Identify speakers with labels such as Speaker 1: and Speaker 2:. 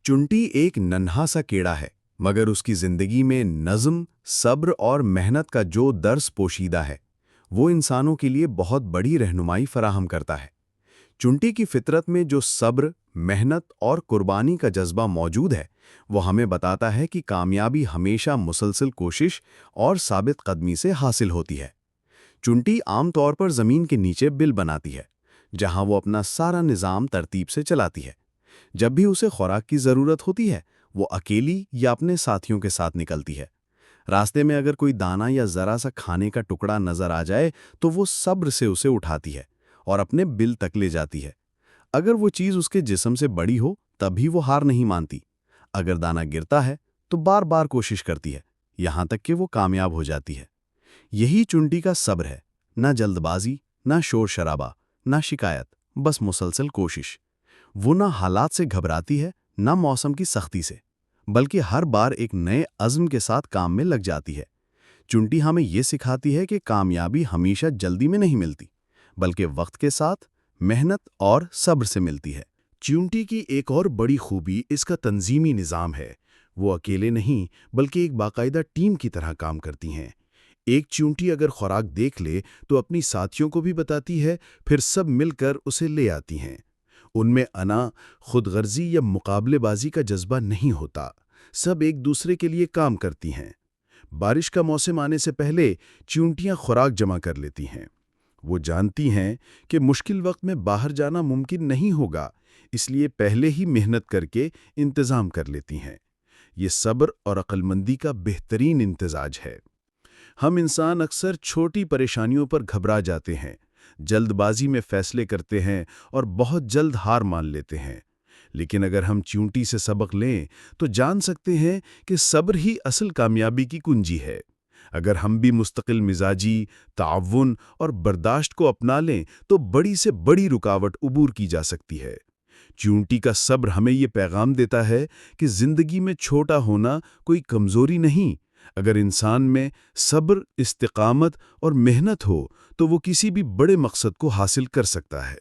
Speaker 1: चुंटी एक नन्हा सा कीड़ा है, मगर उसकी जिंदगी में नज़्म, सब्र और मेहनत का जो दर्स पोशीदा है, वो इंसानों के लिए बहुत बड़ी रहनुमाई फराहम करता है। चुंटी की फितरत में जो सब्र, मेहनत और कुर्बानी का जज्बा मौजूद है, वो हमें बताता है कि कामयाबी हमेशा मुसलसल कोशिश और साबित कदमी से हासिल होती है। चुंटी आमतौर पर ज़मीन के नीचे बिल बनाती है, जहां वो अपना सारा निज़ाम तरतीब से चलाती है। जब भी उसे खुराक की ज़रूरत होती है, वो अकेली या अपने साथियों के साथ निकलती है। रास्ते में अगर कोई दाना या ज़रा सा खाने का टुकड़ा नज़र आ जाए, तो वो सब्र से उसे उठाती है और अपने बिल तक ले जाती है। अगर वो चीज़ उसके जिस्म से बड़ी हो, तभी वो हार नहीं मानती। अगर दाना गिरता है, तो बार बार कोशिश करती है, यहाँ तक कि वो कामयाब हो जाती है। यही चुंटी का सब्र है, ना जल्दबाजी, ना शोर शराबा, ना शिकायत, बस मुसलसल कोशिश। वो ना हालात से घबराती है, ना मौसम की सख्ती से, बल्कि हर बार एक नए अज़्म के साथ काम में लग जाती है। चुंटी हमें ये सिखाती है कि कामयाबी हमेशा जल्दी में नहीं मिलती, बल्कि वक्त के साथ, मेहनत और सब्र से मिलती है।
Speaker 2: च्यूंटी की एक और बड़ी खूबी इसका तंजीमी निज़ाम है। वो अकेले नहीं, बल्कि एक बाकायदा टीम की तरह काम करती हैं। एक च्यूंटी अगर खुराक देख ले तो अपनी साथियों को भी बताती है, फिर सब मिलकर उसे ले आती हैं। उनमें अना, खुदगर्जी या मुकाबलेबाजी का जज्बा नहीं होता। सब एक दूसरे के लिए काम करती हैं। बारिश का मौसम आने से पहले च्यूंटियां खुराक जमा कर लेती हैं। वो जानती हैं कि मुश्किल वक्त में बाहर जाना मुमकिन नहीं होगा, इसलिए पहले ही मेहनत करके इंतज़ाम कर लेती हैं। ये सब्र और अक्लमंदी का बेहतरीन इम्तिजाज है। हम इंसान अक्सर छोटी परेशानियों पर घबरा जाते हैं, जल्दबाजी में फैसले करते हैं और बहुत जल्द हार मान लेते हैं। लेकिन अगर हम च्यूंटी से सबक लें तो जान सकते हैं कि सब्र ही असल कामयाबी की कुंजी है। अगर हम भी मुस्तकिल मिजाजी, ताउन और बर्दाश्त को अपना लें तो बड़ी से बड़ी रुकावट उबूर की जा सकती है। च्यूंटी का सब्र हमें ये पैगाम देता है कि जिंदगी में छोटा होना कोई कमजोरी नहीं। अगर इंसान में सब्र, इस्तिकामत और मेहनत हो तो वो किसी भी बड़े मकसद को हासिल कर सकता है।